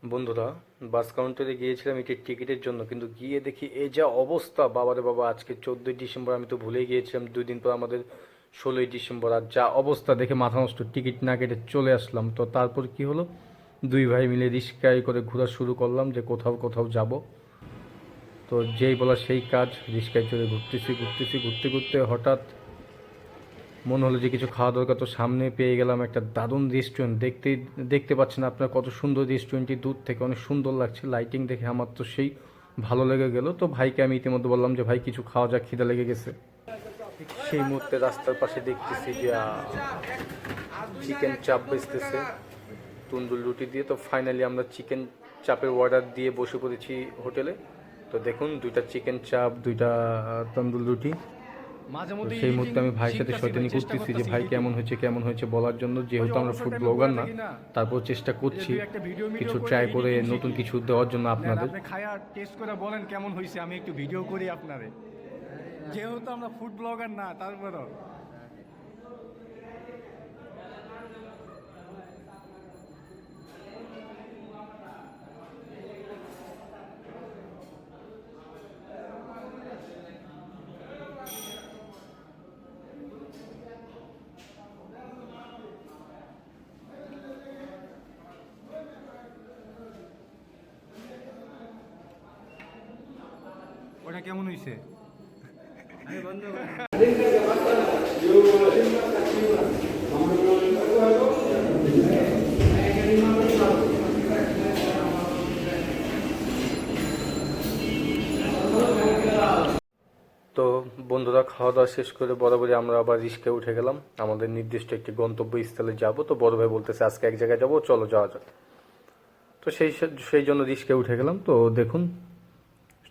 বন্ধুরা, বাস কাউন্টারে গিয়েছিলাম এটি টিকিটের জন্য, কিন্তু গিয়ে দেখি এই যা অবস্থা। বাবারে বাবা, আজকে 14ই ডিসেম্বর, আমি তো ভুলেই গিয়েছিলাম 2 দিন পর আমাদের 16ই ডিসেম্বর। আর যা অবস্থা দেখে মাথা নষ্ট, টিকিট না কেটে চলে আসলাম। তো তারপর কি হলো, দুই ভাই মিলে রিক্সায় করে ঘোরা শুরু করলাম যে কোথাও কোথাও যাব। তো যেই বলা সেই কাজ, রিক্সায় চড়ে ঘুরতেছি ঘুরতেছি, ঘুরতে ঘুরতে হঠাৎ মনে হলো যে কিছু খাওয়া দরকার। তো সামনে পেয়ে গেলাম একটা দারুণ রেস্টুরেন্ট। দেখতে পাচ্ছেন আপনার কত সুন্দর রেস্টুরেন্টটি, দূর থেকে অনেক সুন্দর লাগছে। লাইটিং দেখে আমার তো সেই ভালো লেগে গেল। তো ভাইকে আমি ইতিমধ্যে বললাম যে ভাই কিছু খাওয়া যাক, খিদে লেগে গেছে। সেই মুহূর্তে রাস্তার পাশে দেখতেছি যে চিকেন চাপ বেচতেছে তন্দুর রুটি দিয়ে। তো ফাইনালি আমরা চিকেন চাপের অর্ডার দিয়ে বসে পড়েছি হোটেলে। তো দেখুন, 2টা চিকেন চাপ, 2টা তন্দুর রুটি। তো সেই মুহূর্তে আমি ভাইয়ের সাথে শয়তানি করতেছি যে ভাই কেমন হয়েছে কেমন হয়েছে বলার জন্য, যেহেতু আমরা ফুড ব্লগার না। তারপর চেষ্টা করছি কিছু ট্রাই করে নতুন কিছু দেওয়ার জন্য আপনাদের। আপনি খায়া টেস্ট করে বলেন কেমন হয়েছে, আমি একটু ভিডিও করি আপনারে, যেহেতু আমরা ফুড ব্লগার না তারপরও। ওটা কেমন হয়েছে? তো বন্ধুরা, খাওয়া দাওয়া শেষ করে বরাবরই আমরা আবার রিস্কায় উঠে গেলাম। আমাদের নির্দিষ্ট একটি গন্তব্যস্থলে যাব। তো বড় ভাই বলতেছে আজকে এক জায়গায় যাবো, চলো যাওয়া যাক। তো সেই জন্য রিস্কায় উঠে গেলাম। তো দেখুন,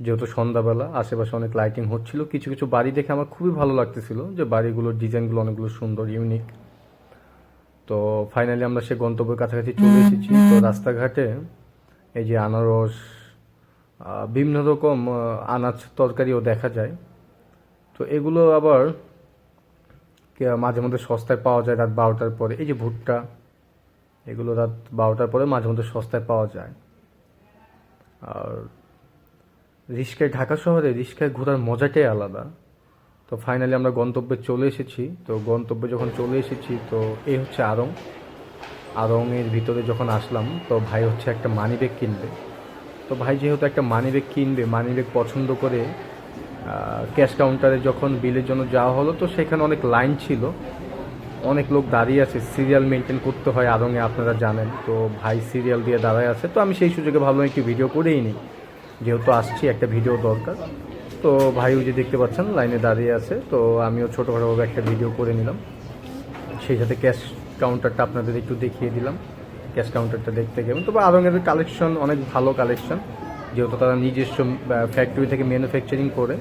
যেহেতু সন্ধ্যাবেলা, আশেপাশে অনেক লাইটিং হচ্ছিল। কিছু কিছু বাড়ি দেখে আমার খুবই ভালো লাগতেছিল, যে বাড়িগুলোর ডিজাইনগুলো অনেকগুলো সুন্দর, ইউনিক। তো ফাইনালি আমরা সে গন্তব্যের কাছাকাছি চলে এসেছি। তো রাস্তাঘাটে এই যে আনারস, বিভিন্ন রকম আনাজ তরকারিও দেখা যায়। তো এগুলো আবার মাঝে মধ্যে সস্তায় পাওয়া যায় রাত 12টার পরে। এই যে ভুট্টা, এগুলো রাত 12টার পরে মাঝে মধ্যে সস্তায় পাওয়া যায়। আর রিক্সায়, ঢাকা শহরে রিক্সায় ঘোরার মজাটাই আলাদা। তো ফাইনালি আমরা গন্তব্যে চলে এসেছি। তো গন্তব্যে যখন চলে এসেছি, তো এই হচ্ছে আড়ং। আড়ংয়ের ভিতরে যখন আসলাম, তো ভাই হচ্ছে একটা মানি ব্যাগ কিনবে। তো ভাই যেহেতু একটা মানি ব্যাগ কিনবে, মানি ব্যাগ পছন্দ করে ক্যাশ কাউন্টারে যখন বিলের জন্য যাওয়া হলো, তো সেখানে অনেক লাইন ছিল, অনেক লোক দাঁড়িয়ে আছে। সিরিয়াল মেনটেন করতে হয় আড়ংয়ে, আপনারা জানেন। তো ভাই সিরিয়াল দিয়ে দাঁড়ায় আছে। তো আমি সেই সুযোগে ভাবলাম একটু ভিডিও করেই নিই, যেহেতু আসছি একটা ভিডিও দরকার। তো ভাইও যে দেখতে পাচ্ছেন লাইনে দাঁড়িয়ে আছে, তো আমিও ছোটোখাটোভাবে একটা ভিডিও করে নিলাম। সেই সাথে ক্যাশ কাউন্টারটা আপনাদের একটু দেখিয়ে দিলাম। ক্যাশ কাউন্টারটা দেখতে গেলাম। তবে আড়ংয়ের কালেকশন অনেক ভালো কালেকশন, যেহেতু তারা নিজস্ব ফ্যাক্টরি থেকে ম্যানুফ্যাকচারিং করে।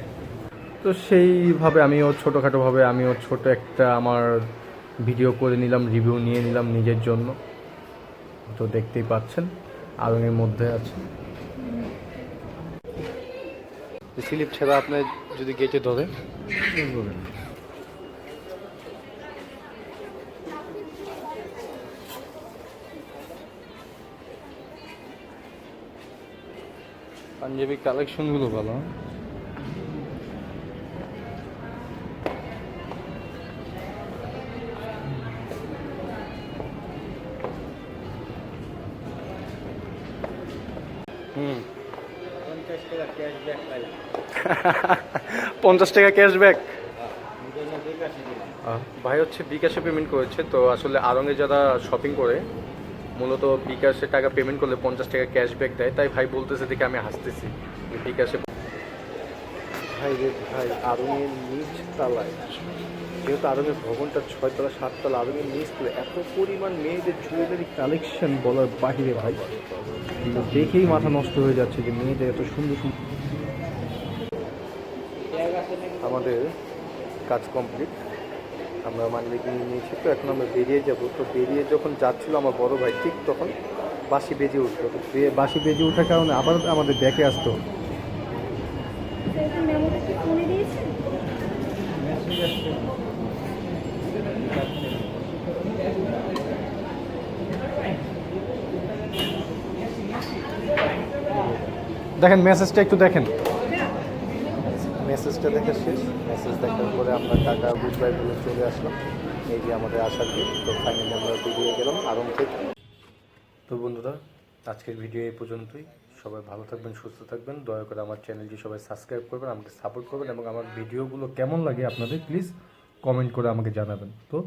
তো সেইভাবে আমিও ছোটোখাটোভাবে আমিও ছোট একটা আমার ভিডিও করে নিলাম, রিভিউ নিয়ে নিলাম নিজের জন্য। তো দেখতেই পাচ্ছেন আড়ংয়ের মধ্যে আছে। স্লিপ ছাড়া আপনার যদি গেটে ধরে, পাঞ্জাবি কালেকশনগুলো ভালো। হুম 50 টাকা ক্যাশব্যাক। ভাই হচ্ছে বিকাশে পেমেন্ট করেছে। তো আসলে আড়ংয়ে যারা শপিং করে মূলত বিকাশে টাকা পেমেন্ট করলে 50 টাকা ক্যাশব্যাক দেয়। তাই ভাই বলতেছে দেখে আমি হাসতেছি বিকাশে। ভাই রে ভাই, আড়ংয়ের নিচ তলায়, যেহেতু আড়ংয়ের ভবনটা 6 তলা 7 তলা, আড়ংয়ের নিচ তলায় এত পরিমাণ মেয়েদের জুয়েলারি কালেকশন বলার বাহিরে ভাই। কিন্তু দেখেই মাথা নষ্ট হয়ে যাচ্ছে যে মেয়েদের এত সুন্দর সুন্দর। আমাদের কাজ কমপ্লিট, আমরা মানিব্যাগ নিয়ে নিয়েছি। তো এখন আমরা বেরিয়ে যাব। তো বেরিয়ে যখন যাচ্ছিল আমার বড় ভাই, ঠিক তখন বাঁশি বেজে উঠলো। তো বাঁশি বেজে ওঠার কারণে আবার আমাদের দেখে আসতো। দেখেন মেসেজটা একটু দেখেন। মেসেজটা দেখা শেষ, মেসেজ দেখার পরে আমরা টাকা গুড বাই বলে চলে আসলাম। এই যে আমাদের আসার গেট। তো ফাইনালি আমরা বেরিয়ে গেলাম আড়ং থেকে। তো বন্ধুরা, আজকের ভিডিও এই পর্যন্তই। সবাই ভালো থাকবেন, সুস্থ থাকবেন। দয়া করে আমার চ্যানেলটি সবাই সাবস্ক্রাইব করবেন, আমাকে সাপোর্ট করবেন এবং আমার ভিডিওগুলো কেমন লাগে আপনাদের প্লিজ কমেন্ট করে আমাকে জানাবেন। তো